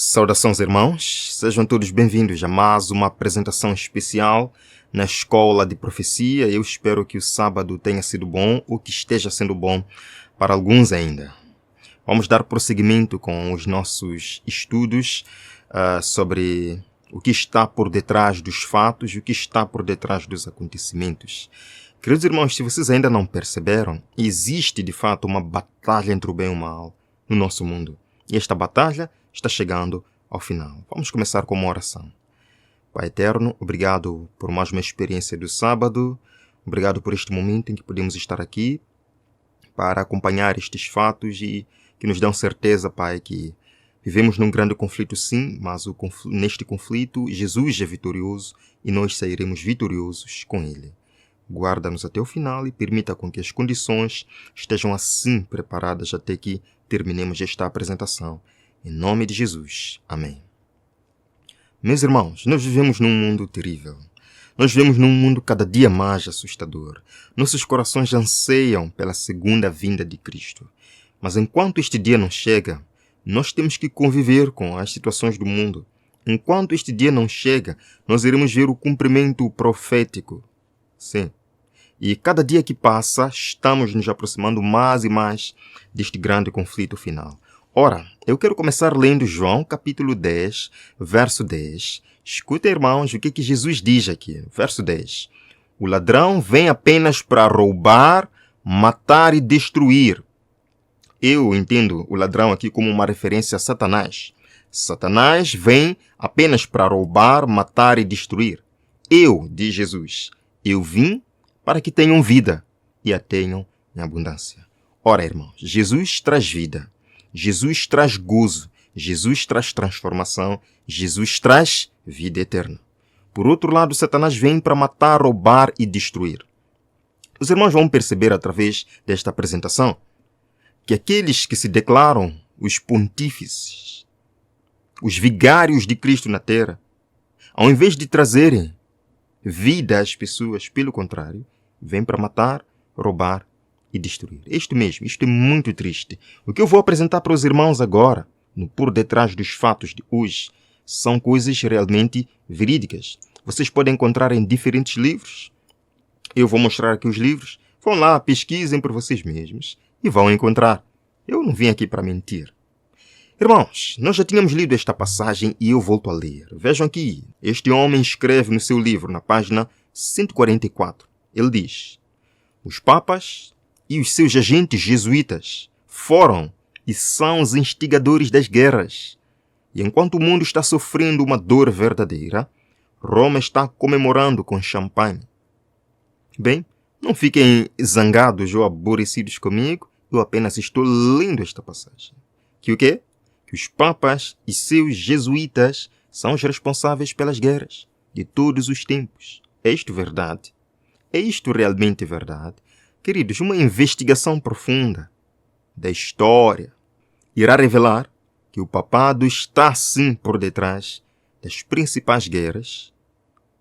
Saudações, irmãos, sejam todos bem-vindos a mais uma apresentação especial na Escola de Profecia. Eu espero que o sábado tenha sido bom ou que esteja sendo bom para alguns ainda. Vamos dar prosseguimento com os nossos estudos sobre o que está por detrás dos fatos e o que está por detrás dos acontecimentos. Queridos irmãos, se vocês ainda não perceberam, existe de fato uma batalha entre o bem e o mal no nosso mundo. E esta batalha está chegando ao final. Vamos começar com uma oração. Pai eterno, obrigado por mais uma experiência do sábado. Obrigado por este momento em que podemos estar aqui para acompanhar estes fatos e que nos dão certeza, Pai, que vivemos num grande conflito sim, mas neste conflito Jesus é vitorioso e nós sairemos vitoriosos com Ele. Guarda-nos até o final e permita com que as condições estejam assim preparadas até que terminemos esta apresentação. Em nome de Jesus. Amém. Meus irmãos, nós vivemos num mundo terrível. Nós vivemos num mundo cada dia mais assustador. Nossos corações anseiam pela segunda vinda de Cristo. Mas enquanto este dia não chega, nós temos que conviver com as situações do mundo. Enquanto este dia não chega, nós iremos ver o cumprimento profético. Sim. E cada dia que passa, estamos nos aproximando mais e mais deste grande conflito final. Ora, eu quero começar lendo João capítulo 10, verso 10. Escuta, irmãos, o que Jesus diz aqui. Verso 10. O ladrão vem apenas para roubar, matar e destruir. Eu entendo o ladrão aqui como uma referência a Satanás. Satanás vem apenas para roubar, matar e destruir. Eu, diz Jesus, eu vim para que tenham vida e a tenham em abundância. Ora, irmãos, Jesus traz vida. Jesus traz gozo, Jesus traz transformação, Jesus traz vida eterna. Por outro lado, Satanás vem para matar, roubar e destruir. Os irmãos vão perceber através desta apresentação que aqueles que se declaram os pontífices, os vigários de Cristo na terra, ao invés de trazerem vida às pessoas, pelo contrário, vêm para matar, roubar e destruir. Isto mesmo, isto é muito triste. O que eu vou apresentar para os irmãos agora, no por detrás dos fatos de hoje, são coisas realmente verídicas. Vocês podem encontrar em diferentes livros. Eu vou mostrar aqui os livros. Vão lá, pesquisem por vocês mesmos e vão encontrar. Eu não vim aqui para mentir. Irmãos, nós já tínhamos lido esta passagem e eu volto a ler. Vejam aqui, este homem escreve no seu livro, na página 144. Ele diz: os papas e os seus agentes jesuítas foram e são os instigadores das guerras. E enquanto o mundo está sofrendo uma dor verdadeira, Roma está comemorando com champanhe. Bem, não fiquem zangados ou aborrecidos comigo, eu apenas estou lendo esta passagem. Que o quê? Que os papas e seus jesuítas são os responsáveis pelas guerras de todos os tempos. É isto verdade? É isto realmente verdade? Queridos, uma investigação profunda da história irá revelar que o papado está sim por detrás das principais guerras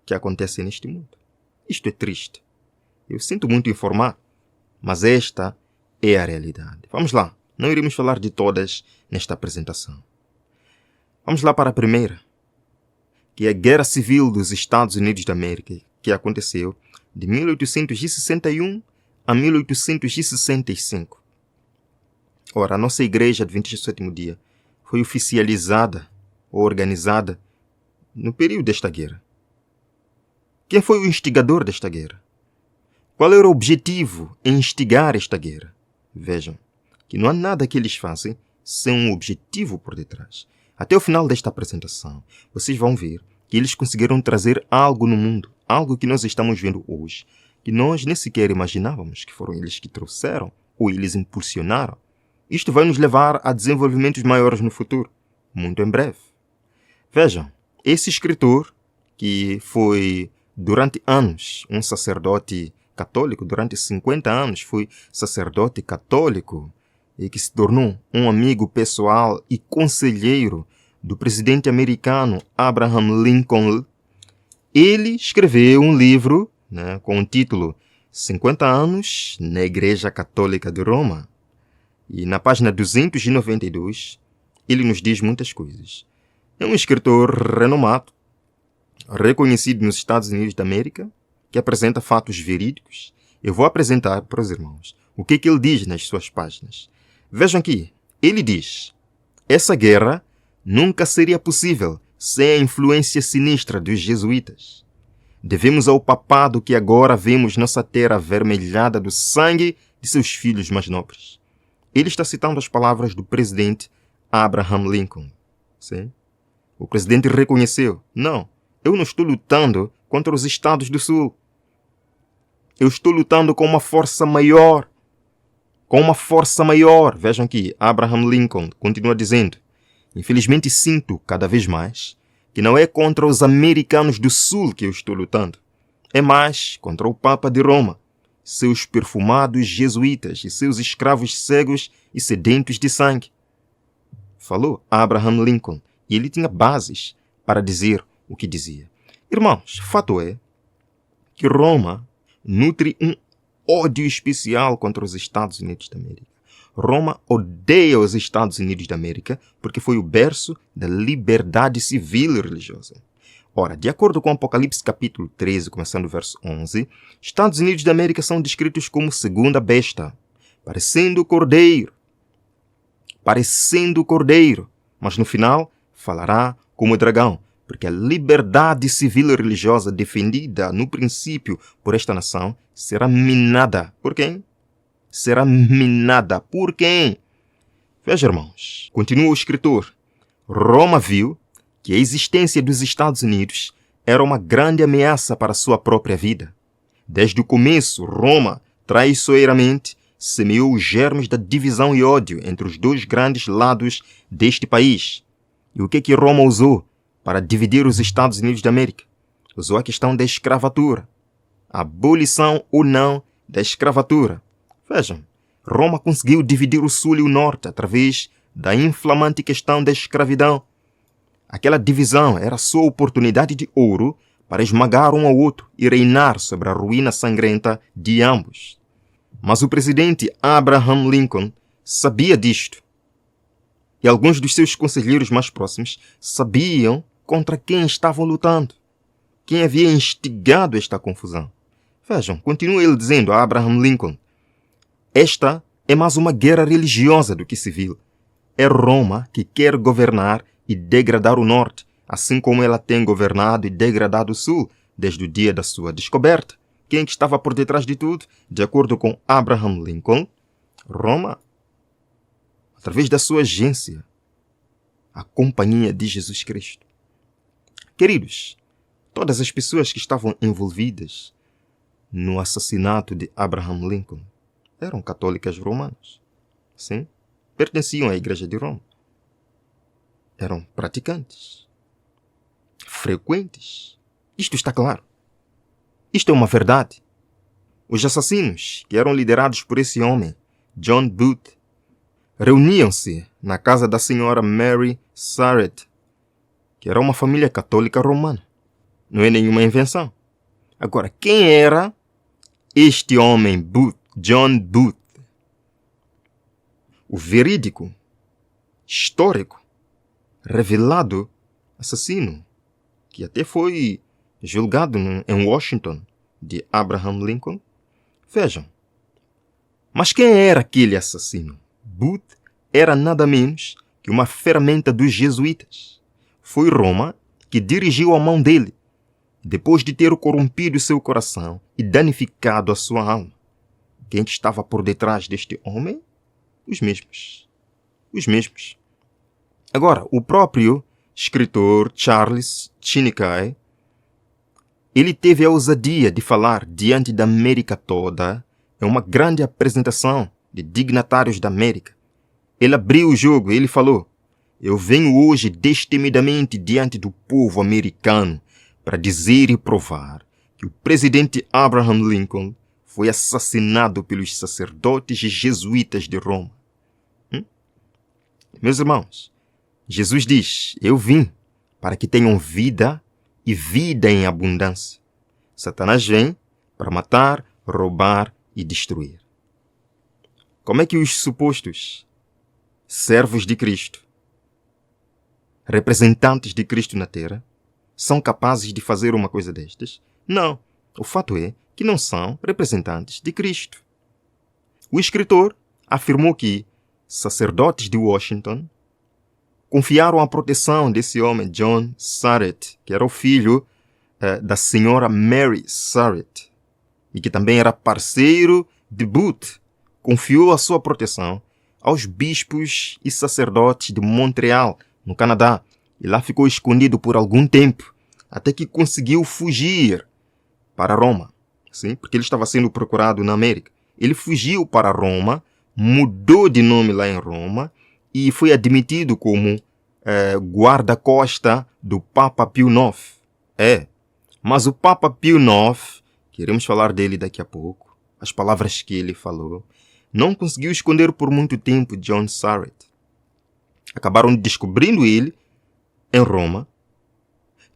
que acontecem neste mundo. Isto é triste. Eu sinto muito informar, mas esta é a realidade. Vamos lá, não iremos falar de todas nesta apresentação. Vamos lá para a primeira, que é a Guerra Civil dos Estados Unidos da América, que aconteceu de 1861 a 1865. Ora, a nossa Igreja Adventista do Sétimo Dia foi oficializada ou organizada no período desta guerra. Quem foi o instigador desta guerra? Qual era o objetivo em instigar esta guerra? Vejam que não há nada que eles fazem sem um objetivo por detrás. Até o final desta apresentação, vocês vão ver que eles conseguiram trazer algo no mundo, algo que nós estamos vendo hoje, que nós nem sequer imaginávamos que foram eles que trouxeram ou eles impulsionaram. Isto vai nos levar a desenvolvimentos maiores no futuro, muito em breve. Vejam, esse escritor, que foi durante anos um sacerdote católico, durante 50 anos foi sacerdote católico e que se tornou um amigo pessoal e conselheiro do presidente americano Abraham Lincoln, ele escreveu um livro, com o título 50 anos na Igreja Católica de Roma. E na página 292, ele nos diz muitas coisas. É um escritor renomado, reconhecido nos Estados Unidos da América, que apresenta fatos verídicos. Eu vou apresentar para os irmãos o que ele diz nas suas páginas. Vejam aqui, ele diz: essa guerra nunca seria possível sem a influência sinistra dos jesuítas. Devemos ao papado que agora vemos nossa terra avermelhada do sangue de seus filhos mais nobres. Ele está citando as palavras do presidente Abraham Lincoln. Sim? O presidente reconheceu: não, eu não estou lutando contra os Estados do Sul. Eu estou lutando com uma força maior. Com uma força maior. Vejam aqui, Abraham Lincoln continua dizendo: infelizmente sinto cada vez mais que não é contra os americanos do Sul que eu estou lutando. É mais contra o Papa de Roma, seus perfumados jesuítas e seus escravos cegos e sedentos de sangue. Falou Abraham Lincoln, e ele tinha bases para dizer o que dizia. Irmãos, fato é que Roma nutre um ódio especial contra os Estados Unidos da América. Roma odeia os Estados Unidos da América porque foi o berço da liberdade civil e religiosa. Ora, de acordo com Apocalipse capítulo 13, começando o verso 11, Estados Unidos da América são descritos como segunda besta, parecendo cordeiro, mas no final falará como dragão, porque a liberdade civil e religiosa defendida no princípio por esta nação será minada. Por quem? Será minada. Por quem? Veja, irmãos, continua o escritor. Roma viu que a existência dos Estados Unidos era uma grande ameaça para sua própria vida. Desde o começo, Roma, traiçoeiramente, semeou os germes da divisão e ódio entre os dois grandes lados deste país. E o que Roma usou para dividir os Estados Unidos da América? Usou a questão da escravatura. A abolição ou não da escravatura. Vejam, Roma conseguiu dividir o Sul e o Norte através da inflamante questão da escravidão. Aquela divisão era sua oportunidade de ouro para esmagar um ao outro e reinar sobre a ruína sangrenta de ambos. Mas o presidente Abraham Lincoln sabia disto. E alguns dos seus conselheiros mais próximos sabiam contra quem estavam lutando, quem havia instigado esta confusão. Vejam, continua ele dizendo a Abraham Lincoln: esta é mais uma guerra religiosa do que civil. É Roma que quer governar e degradar o Norte, assim como ela tem governado e degradado o Sul desde o dia da sua descoberta. Quem que estava por detrás de tudo? De acordo com Abraham Lincoln, Roma, através da sua agência, a Companhia de Jesus Cristo. Queridos, todas as pessoas que estavam envolvidas no assassinato de Abraham Lincoln eram católicas romanas. Sim, pertenciam à Igreja de Roma. Eram praticantes, frequentes. Isto está claro. Isto é uma verdade. Os assassinos, que eram liderados por esse homem, John Booth, reuniam-se na casa da senhora Mary Surratt, que era uma família católica romana. Não é nenhuma invenção. Agora, quem era este homem Booth, John Booth? O verídico, histórico, revelado assassino, que até foi julgado em Washington, de Abraham Lincoln. Vejam. Mas quem era aquele assassino? Booth era nada menos que uma ferramenta dos jesuítas. Foi Roma que dirigiu a mão dele, depois de ter corrompido seu coração e danificado a sua alma. Quem estava por detrás deste homem? Os mesmos. Os mesmos. Agora, o próprio escritor Charles Chiniquy, ele teve a ousadia de falar diante da América toda em uma grande apresentação de dignatários da América. Ele abriu o jogo e ele falou: eu venho hoje destemidamente diante do povo americano para dizer e provar que o presidente Abraham Lincoln foi assassinado pelos sacerdotes e jesuítas de Roma. Meus irmãos, Jesus diz: eu vim para que tenham vida e vida em abundância. Satanás vem para matar, roubar e destruir. Como é que os supostos servos de Cristo representantes de Cristo na Terra, são capazes de fazer uma coisa destas? Não. O fato é que não são representantes de Cristo. O escritor afirmou que sacerdotes de Washington confiaram a proteção desse homem, John Surratt, que era o filho da senhora Mary Surratt, e que também era parceiro de Booth. Confiou a sua proteção aos bispos e sacerdotes de Montreal, no Canadá, e lá ficou escondido por algum tempo, até que conseguiu fugir para Roma, sim, porque ele estava sendo procurado na América. Ele fugiu para Roma, mudou de nome lá em Roma e foi admitido como guarda-costa do Papa Pio IX. Mas o Papa Pio IX, queremos falar dele daqui a pouco, as palavras que ele falou, não conseguiu esconder por muito tempo John Surratt. Acabaram descobrindo ele em Roma,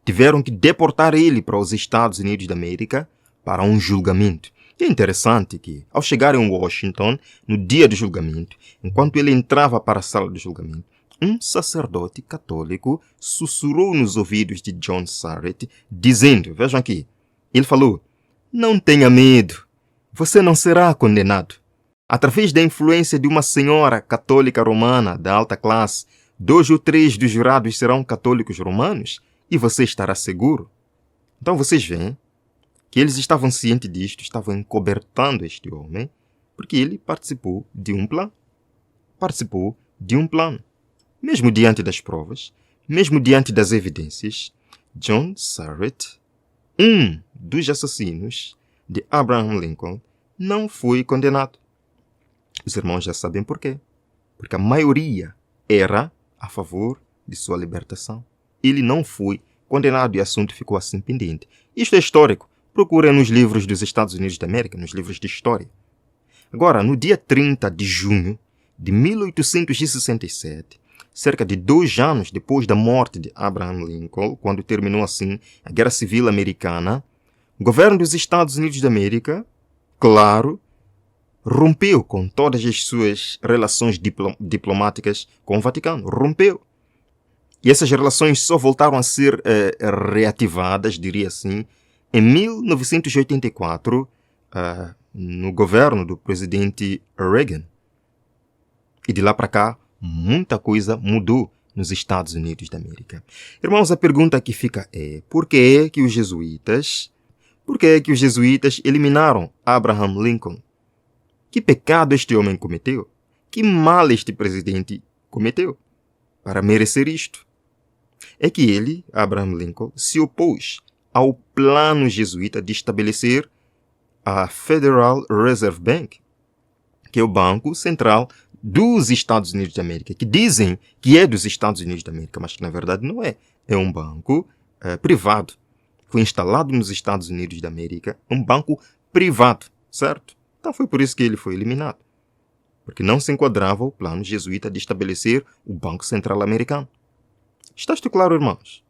tiveram que deportar ele para os Estados Unidos da América para um julgamento. E é interessante que, ao chegar em Washington, no dia do julgamento, enquanto ele entrava para a sala de julgamento, um sacerdote católico sussurrou nos ouvidos de John Surratt, dizendo, vejam aqui, ele falou: "Não tenha medo, você não será condenado. Através da influência de uma senhora católica romana da alta classe, 2 ou 3 dos jurados serão católicos romanos e você estará seguro." Então vocês veem que eles estavam cientes disto, estavam encobertando este homem, porque ele participou de um plano. Mesmo diante das provas, mesmo diante das evidências, John Surratt, um dos assassinos de Abraham Lincoln, não foi condenado. Os irmãos já sabem por quê. Porque a maioria era a favor de sua libertação. Ele não foi condenado e o assunto ficou assim pendente. Isto é histórico. Procurem nos livros dos Estados Unidos da América, nos livros de história. Agora, no dia 30 de junho de 1867, cerca de 2 anos depois da morte de Abraham Lincoln, quando terminou assim a Guerra Civil Americana, o governo dos Estados Unidos da América, claro, rompeu com todas as suas relações diplomáticas com o Vaticano. Rompeu. E essas relações só voltaram a ser reativadas, diria assim, em 1984, no governo do presidente Reagan. E de lá para cá, muita coisa mudou nos Estados Unidos da América. Irmãos, a pergunta que fica é: por que é que os jesuítas eliminaram Abraham Lincoln? Que pecado este homem cometeu? Que mal este presidente cometeu para merecer isto? É que ele, Abraham Lincoln, se opôs ao plano jesuíta de estabelecer a Federal Reserve Bank, que é o Banco Central dos Estados Unidos da América, que dizem que é dos Estados Unidos da América, mas que na verdade não é. É um banco privado. Foi instalado nos Estados Unidos da América, um banco privado, certo? Então foi por isso que ele foi eliminado. Porque não se enquadrava o plano jesuíta de estabelecer o Banco Central Americano. Está isto claro, irmãos?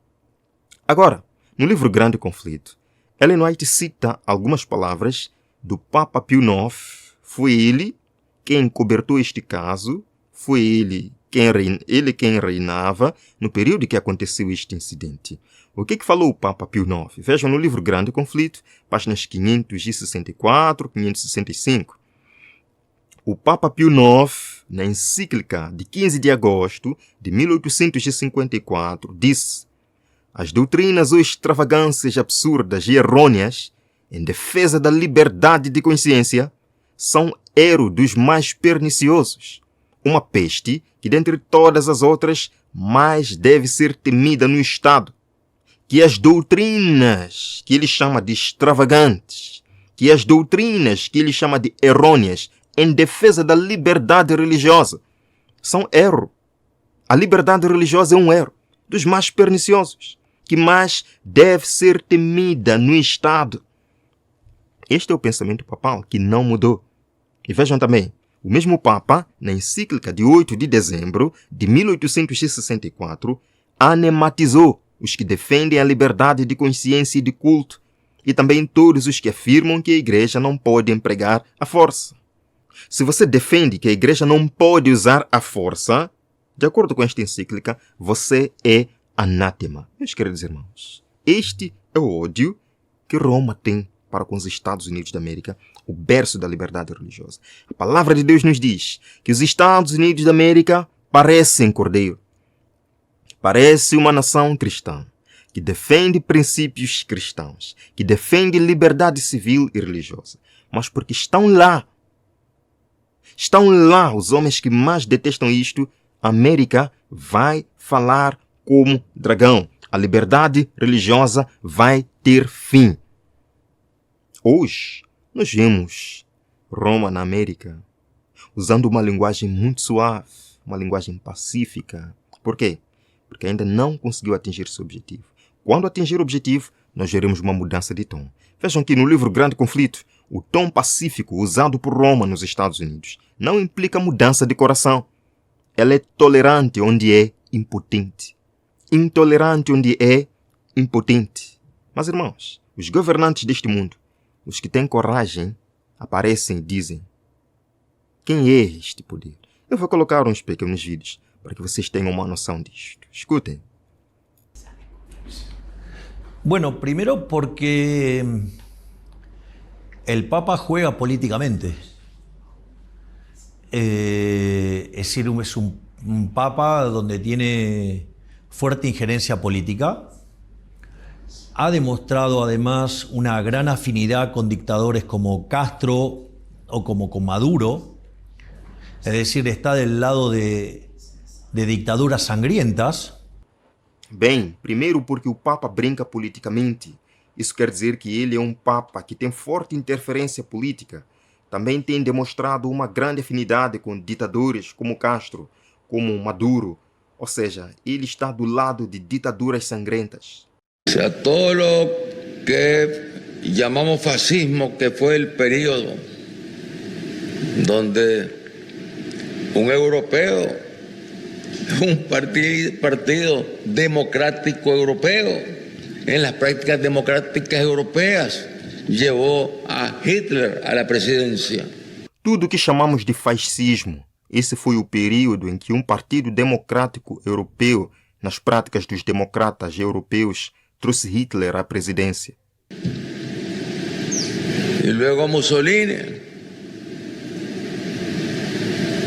Agora, no livro Grande Conflito, Ellen White cita algumas palavras do Papa Pio IX. Foi ele quem cobertou este caso, foi ele quem reinava no período que aconteceu este incidente. O que falou o Papa Pio IX? Vejam no livro Grande Conflito, páginas 564, 565. O Papa Pio IX, na encíclica de 15 de agosto de 1854, disse: "As doutrinas ou extravagâncias absurdas e errôneas em defesa da liberdade de consciência são erro dos mais perniciosos, uma peste que, dentre todas as outras, mais deve ser temida no Estado, que as doutrinas que ele chama de extravagantes, que as doutrinas que ele chama de errôneas em defesa da liberdade religiosa são erro. A liberdade religiosa é um erro dos mais perniciosos, que mais deve ser temida no Estado." Este é o pensamento papal que não mudou. E vejam também, o mesmo Papa, na encíclica de 8 de dezembro de 1864, anematizou os que defendem a liberdade de consciência e de culto, e também todos os que afirmam que a Igreja não pode empregar a força. Se você defende que a Igreja não pode usar a força, de acordo com esta encíclica, você é anátema. Meus queridos irmãos, este é o ódio que Roma tem para com os Estados Unidos da América, o berço da liberdade religiosa. A palavra de Deus nos diz que os Estados Unidos da América parecem cordeiro. Parece uma nação cristã, que defende princípios cristãos, que defende liberdade civil e religiosa. Mas porque estão lá os homens que mais detestam isto, a América vai falar como dragão. A liberdade religiosa vai ter fim. Hoje, nós vemos Roma na América usando uma linguagem muito suave, uma linguagem pacífica. Por quê? Porque ainda não conseguiu atingir seu objetivo. Quando atingir o objetivo, nós veremos uma mudança de tom. Vejam que no livro Grande Conflito, o tom pacífico usado por Roma nos Estados Unidos não implica mudança de coração. Ela é tolerante onde é impotente. Intolerante onde é impotente. Mas, irmãos, os governantes deste mundo, os que têm coragem, aparecem e dizem: quem é este poder? Eu vou colocar uns pequenos vídeos para que vocês tenham uma noção disto. Escutem. Bueno, primero porque el Papa juega políticamente. Es decir, es un Papa donde tiene fuerte injerencia política. Ha demostrado además una gran afinidad con dictadores como Castro o como con Maduro. Es decir, está del lado de dictaduras sangrientas. Bem, primeiro porque o Papa brinca politicamente. Isso quer dizer que ele é um Papa que tem forte interferência política. Também tem demonstrado uma grande afinidade com ditadores como Castro, como Maduro. Ou seja, ele está do lado de ditaduras sangrentas. O sea, todo lo que llamamos fascismo, que fue el periodo donde un europeo, un partido democrático europeo, en las prácticas democráticas europeas, llevó a Hitler a la presidencia. Tudo que chamamos de fascismo, esse foi o período em que um partido democrático europeu, nas práticas dos democratas europeus, trouxe Hitler à presidência. Y luego Mussolini.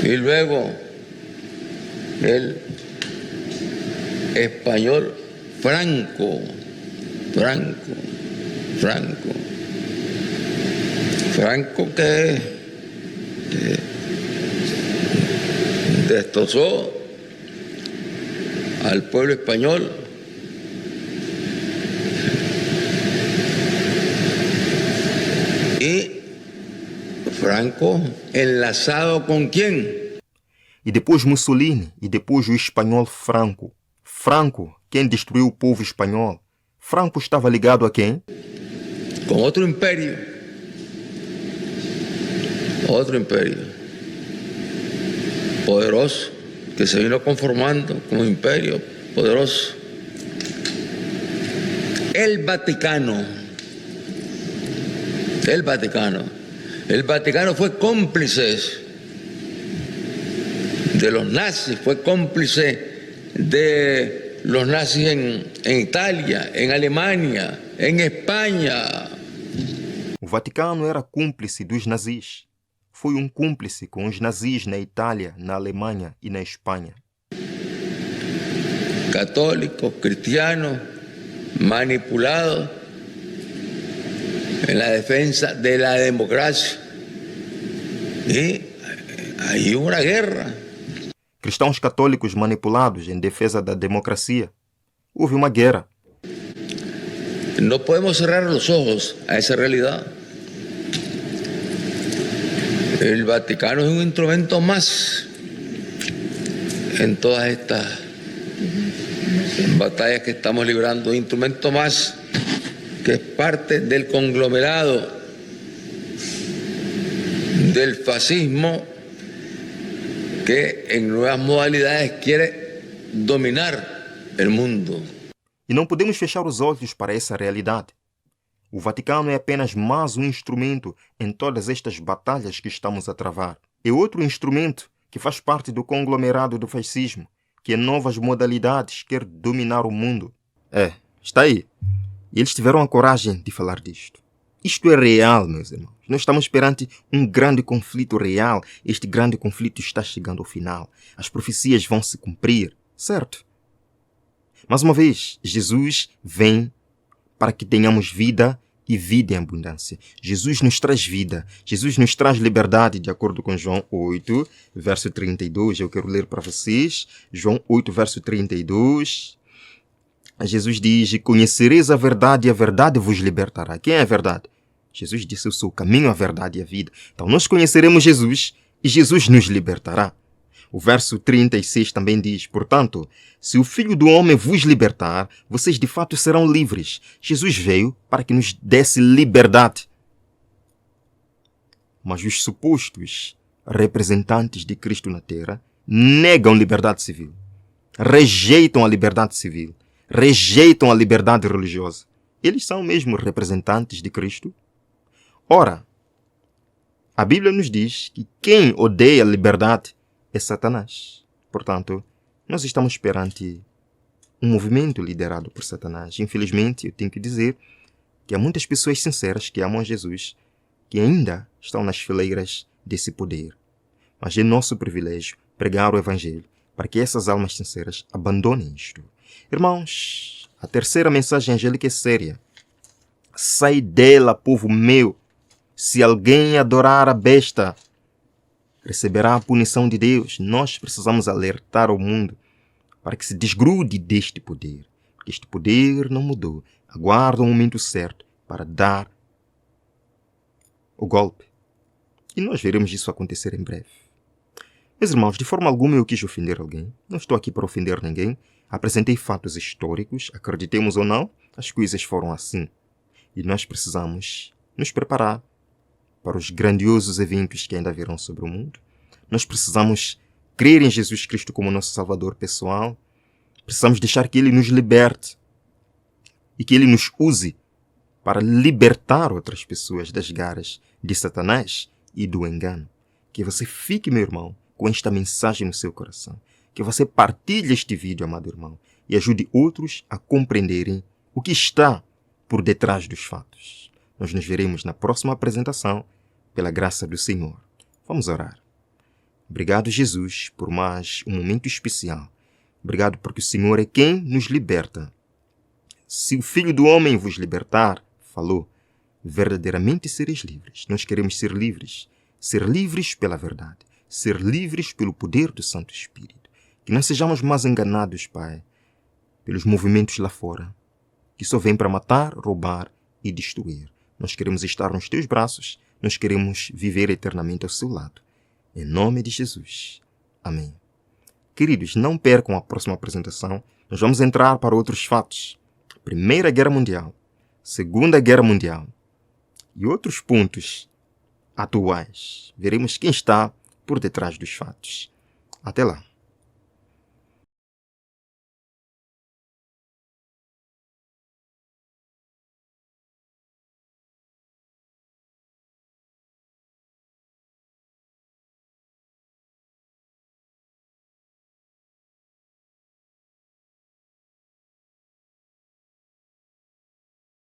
Y luego el español Franco que destrozó al pueblo español. Y Franco enlazado com quem? E depois Mussolini, e depois o espanhol Franco. Franco, quem destruiu o povo espanhol. Franco estava ligado a quem? Com outro império. Otro imperio poderoso que se vino conformando como imperio poderoso. El Vaticano. El Vaticano fue cómplice de los nazis, fue cómplice de los nazis en Italia, en Alemania, en España. O Vaticano era cúmplice dos nazis. Foi um cúmplice com os nazis na Itália, na Alemanha e na Espanha. Católico, cristiano, manipulado en la defensa de la democracia. Y hay una guerra. Cristãos católicos manipulados em defesa da democracia. Houve uma guerra. No podemos cerrar los ojos a esa realidad. El Vaticano es un instrumento más en todas estas batallas que estamos librando, un instrumento más que es parte del conglomerado del fascismo que en nuevas modalidades quiere dominar el mundo. E não podemos fechar os olhos para essa realidade. O Vaticano é apenas mais um instrumento em todas estas batalhas que estamos a travar. É outro instrumento que faz parte do conglomerado do fascismo, que em novas modalidades quer dominar o mundo. Está aí. E eles tiveram a coragem de falar disto. Isto é real, meus irmãos. Nós estamos perante um grande conflito real. Este grande conflito está chegando ao final. As profecias vão se cumprir, certo? Mais uma vez, Jesus vem para que tenhamos vida e vida em abundância. Jesus nos traz vida. Jesus nos traz liberdade, de acordo com João 8, verso 32. Eu quero ler para vocês. João 8, verso 32. Jesus diz: conhecereis a verdade e a verdade vos libertará. Quem é a verdade? Jesus disse: eu sou o caminho, a verdade e a vida. Então nós conheceremos Jesus e Jesus nos libertará. O verso 36 também diz: portanto, se o Filho do Homem vos libertar, vocês de fato serão livres. Jesus veio para que nos desse liberdade. Mas os supostos representantes de Cristo na terra negam liberdade civil, rejeitam a liberdade civil, rejeitam a liberdade religiosa. Eles são mesmo representantes de Cristo? Ora, a Bíblia nos diz que quem odeia a liberdade é Satanás. Portanto, nós estamos perante um movimento liderado por Satanás. Infelizmente, eu tenho que dizer que há muitas pessoas sinceras que amam a Jesus que ainda estão nas fileiras desse poder. Mas é nosso privilégio pregar o Evangelho para que essas almas sinceras abandonem isto. Irmãos, a terceira mensagem angélica é séria. Sai dela, povo meu. Se alguém adorar a besta, receberá a punição de Deus. Nós precisamos alertar o mundo para que se desgrude deste poder. Porque este poder não mudou. Aguarda o momento certo para dar o golpe. E nós veremos isso acontecer em breve. Meus irmãos, de forma alguma eu quis ofender alguém. Não estou aqui para ofender ninguém. Apresentei fatos históricos. Acreditemos ou não, as coisas foram assim. E nós precisamos nos preparar para os grandiosos eventos que ainda virão sobre o mundo. Nós precisamos crer em Jesus Cristo como nosso Salvador pessoal. Precisamos deixar que Ele nos liberte e que Ele nos use para libertar outras pessoas das garras de Satanás e do engano. Que você fique, meu irmão, com esta mensagem no seu coração. Que você partilhe este vídeo, amado irmão, e ajude outros a compreenderem o que está por detrás dos fatos. Nós nos veremos na próxima apresentação, pela graça do Senhor. Vamos orar. Obrigado, Jesus, por mais um momento especial. Obrigado porque o Senhor é quem nos liberta. Se o Filho do Homem vos libertar, falou, verdadeiramente sereis livres. Nós queremos ser livres pela verdade, ser livres pelo poder do Santo Espírito. Que não sejamos mais enganados, Pai, pelos movimentos lá fora, que só vêm para matar, roubar e destruir. Nós queremos estar nos teus braços, nós queremos viver eternamente ao seu lado. Em nome de Jesus. Amém. Queridos, não percam a próxima apresentação. Nós vamos entrar para outros fatos. Primeira Guerra Mundial, Segunda Guerra Mundial e outros pontos atuais. Veremos quem está por detrás dos fatos. Até lá.